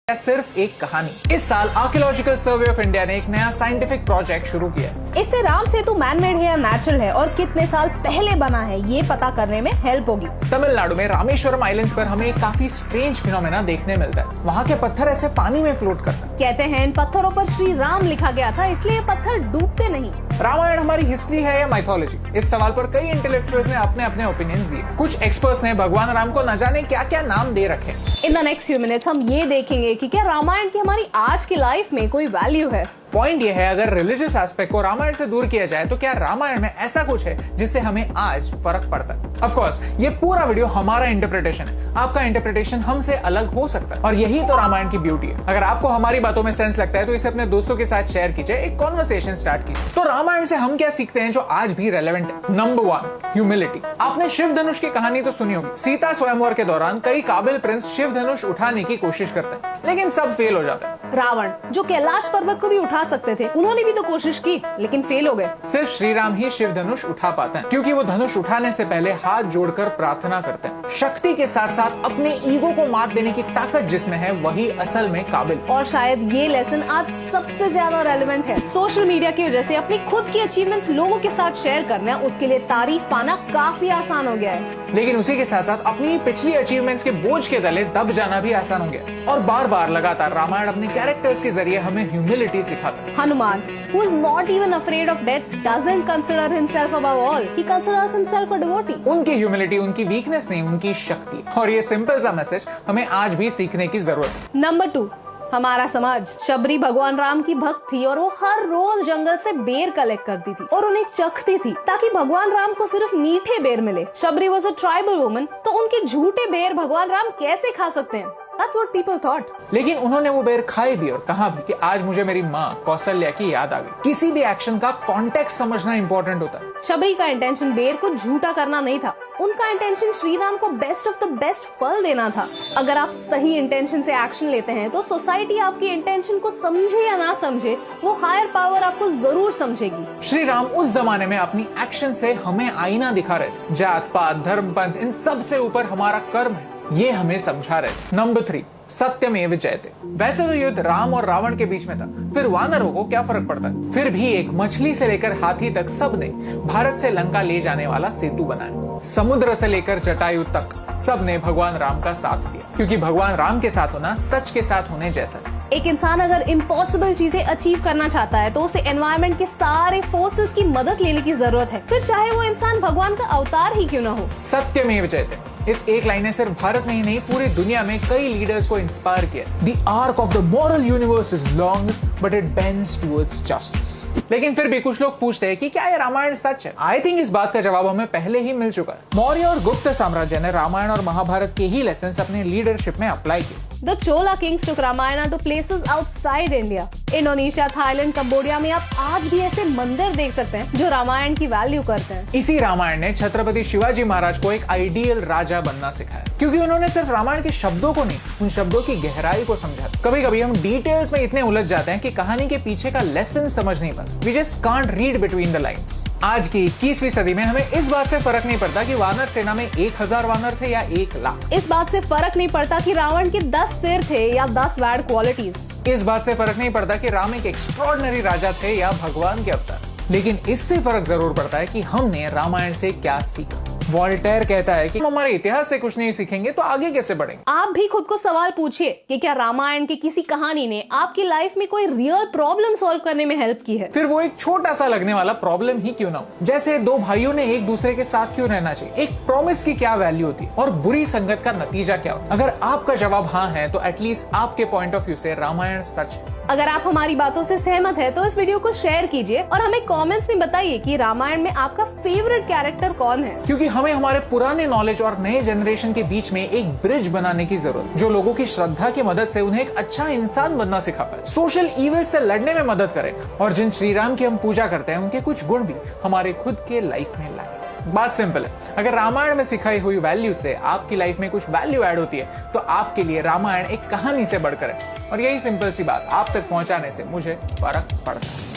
या सिर्फ एक कहानी। इस साल आर्कियोलॉजिकल सर्वे ऑफ इंडिया ने एक नया साइंटिफिक प्रोजेक्ट शुरू किया। इससे राम सेतु मैनमेड है या नेचुरल है और कितने साल पहले बना है ये पता करने में हेल्प होगी। तमिलनाडु में रामेश्वरम आइलैंड्स पर हमें एक काफी स्ट्रेंज फिनोमेना देखने मिलता है। वहाँ के पत्थर ऐसे पानी में फ्लोट करते हैं। कहते हैं इन पत्थरों पर श्री राम लिखा गया था, इसलिए ये पत्थर डूबते नहीं। रामायण हमारी हिस्ट्री है या माइथोलॉजी? इस सवाल पर कई इंटेलेक्चुअल्स ने अपने अपने ओपिनियंस दिए। कुछ एक्सपर्ट्स ने भगवान राम को न जाने क्या क्या नाम दे रखे। In the next few minutes हम ये देखेंगे कि क्या रामायण की हमारी आज की लाइफ में कोई वैल्यू है। पॉइंट ये है, अगर रिलीजियस एस्पेक्ट को रामायण से दूर किया जाए तो क्या रामायण में ऐसा कुछ है जिससे हमें आज फर्क पड़ता है? ऑफ कोर्स ये पूरा वीडियो हमारा इंटरप्रिटेशन है, आपका इंटरप्रिटेशन हमसे अलग हो सकता है और यही तो रामायण की ब्यूटी है। अगर आपको हमारी बातों में सेंस लगता है तो इसे अपने दोस्तों के साथ शेयर कीजिए, एक कॉन्वर्सेशन स्टार्ट कीजिए। तो रामायण से हम क्या सीखते हैं जो आज भी रेलेवेंट है? Number 1, humility. आपने शिव धनुष की कहानी तो सुनी होगी। सीता स्वयंवर के दौरान कई काबिल प्रिंस शिव धनुष उठाने की कोशिश करते हैं लेकिन सब फेल हो जाते हैं। रावण जो कैलाश पर्वत को भी उठा सकते थे, उन्होंने भी तो कोशिश की लेकिन फेल हो गए। सिर्फ श्री राम ही शिव धनुष उठा पाते हैं क्योंकि वो धनुष उठाने से पहले हाथ जोड़कर प्रार्थना करते हैं। शक्ति के साथ साथ अपने ईगो को मात देने की ताकत जिसमें है वही असल में काबिल। और शायद ये लेसन आज सबसे ज्यादा रेलेवेंट है। सोशल मीडिया की वजह से अपनी खुद की अचीवमेंट्स लोगों के साथ शेयर करना, उसके लिए तारीफ पाना काफी आसान हो गया है। लेकिन उसी के साथ साथ अपनी पिछली अचीवमेंट्स के बोझ के तले दब जाना भी आसान हो गया। और बार बार लगातार रामायण अपने कैरेक्टर्स के जरिए हमें ह्यूमिलिटी सिखाता है। Hanuman, who is not even afraid of death, doesn't consider himself above all. He considers himself a devotee. उनकी ह्यूमिलिटी उनकी वीकनेस नहीं, उनकी शक्ति। और ये सिंपल सा मैसेज हमें आज भी सीखने की जरूरत है। नंबर 2, हमारा समाज। शबरी भगवान राम की भक्त थी और वो हर रोज जंगल से बेर कलेक्ट करती थी और उन्हें चखती थी ताकि भगवान राम को सिर्फ मीठे बेर मिले। Shabari was a tribal woman, तो उनके झूठे बेर भगवान राम कैसे खा सकते हैं? That's what people thought. लेकिन उन्होंने वो बेर खाए भी और कहा भी कि आज मुझे मेरी माँ कौशल्या की याद आ गई। किसी भी एक्शन का कॉन्टेक्स्ट समझना इंपॉर्टेंट होता है। शबरी का इंटेंशन बेर को झूठा करना नहीं था, उनका इंटेंशन श्री राम को बेस्ट ऑफ द बेस्ट फल देना था। अगर आप सही इंटेंशन से एक्शन लेते हैं तो सोसाइटी आपकी इंटेंशन को समझे या ना समझे, वो हायर पावर आपको जरूर समझेगी। श्री राम उस जमाने में अपनी एक्शन से हमें आईना दिखा रहे थे। जात पात धर्म पंथ इन सब से ऊपर हमारा कर्म है, ये हमें समझा रहे। नंबर 3, सत्यमेव जयते। वैसे तो युद्ध राम और रावण के बीच में था, फिर वानरों को क्या फर्क पड़ता है? फिर भी एक मछली से लेकर हाथी तक सबने भारत से लंका ले जाने वाला सेतु बनाया। समुद्र से लेकर जटायु तक सबने भगवान राम का साथ दिया क्योंकि भगवान राम के साथ होना सच के साथ होने जैसा है। एक इंसान अगर इम्पॉसिबल चीजें अचीव करना चाहता है तो उसे एनवायरनमेंट के सारे फोर्सेस की मदद लेने की जरूरत है, फिर चाहे वो इंसान भगवान का अवतार ही क्यों ना हो। सत्यमेव जयते, इस एक लाइन ने सिर्फ भारत में ही नहीं पूरी दुनिया में कई लीडर्स को इंस्पायर किया। The arc of the moral universe is long, but it bends towards justice. लेकिन फिर भी कुछ लोग पूछते हैं कि क्या ये रामायण सच है? आई थिंक इस बात का जवाब हमें पहले ही मिल चुका है। मौर्य और गुप्त साम्राज्य ने रामायण और महाभारत के ही लेसन्स अपने लीडरशिप में अप्लाई किए। The Chola kings took Ramayana to places outside India. Indonesia, Thailand, Cambodia में आप आज भी ऐसे मंदिर देख सकते हैं जो रामायण की वैल्यू करते हैं। इसी रामायण ने छत्रपति शिवाजी महाराज को एक आइडियल राजा बनना सिखाया क्योंकि उन्होंने सिर्फ रामायण के शब्दों को नहीं, उन शब्दों की गहराई को समझा। कभी कभी हम डिटेल्स में इतने उलझ जाते हैं कि कहानी के पीछे का लेसन समझ नहीं पाते। We just can't read between the lines. आज की 21वीं सदी में हमें इस बात से फर्क नहीं पड़ता कि वानर सेना में 1000 वानर थे या 1 लाख। इस बात से फर्क नहीं पड़ता कि रावण के 10 सिर थे या 10 बैड क्वालिटीज। इस बात से फर्क नहीं पड़ता कि राम एक एक्स्ट्रॉर्डिनरी राजा थे या भगवान के अवतार। लेकिन इससे फर्क जरूर पड़ता है कि हमने रामायण से क्या सीखा। वॉल्टेयर कहता है कि हम हमारे इतिहास से कुछ नहीं सीखेंगे तो आगे कैसे बढ़ेंगे? आप भी खुद को सवाल पूछिए कि क्या रामायण की किसी कहानी ने आपकी लाइफ में कोई रियल प्रॉब्लम सॉल्व करने में हेल्प की है? फिर वो एक छोटा सा लगने वाला प्रॉब्लम ही क्यों ना हो, जैसे 2 भाइयों ने एक दूसरे के साथ क्यों रहना चाहिए, एक प्रॉमिस की क्या वैल्यू होती है और बुरी संगत का नतीजा क्या होता है। अगर आपका जवाब हाँ है तो एटलीस्ट आपके पॉइंट ऑफ व्यू से रामायण सच है। अगर आप हमारी बातों से सहमत है तो इस वीडियो को शेयर कीजिए और हमें कमेंट्स में बताइए कि रामायण में आपका फेवरेट कैरेक्टर कौन है। क्योंकि हमें हमारे पुराने नॉलेज और नए जनरेशन के बीच में एक ब्रिज बनाने की जरूरत जो लोगों की श्रद्धा की मदद से उन्हें एक अच्छा इंसान बनना सिखा पाए, सोशल इविल से लड़ने में मदद करे और जिन श्री राम की हम पूजा करते हैं उनके कुछ गुण भी हमारे खुद के लाइफ में लाए। बात सिंपल है, अगर रामायण में सिखाई हुई वैल्यू से आपकी लाइफ में कुछ वैल्यू ऐड होती है तो आपके लिए रामायण एक कहानी से बढ़कर है और यही सिंपल सी बात आप तक पहुंचाने से मुझे फर्क पड़ता है।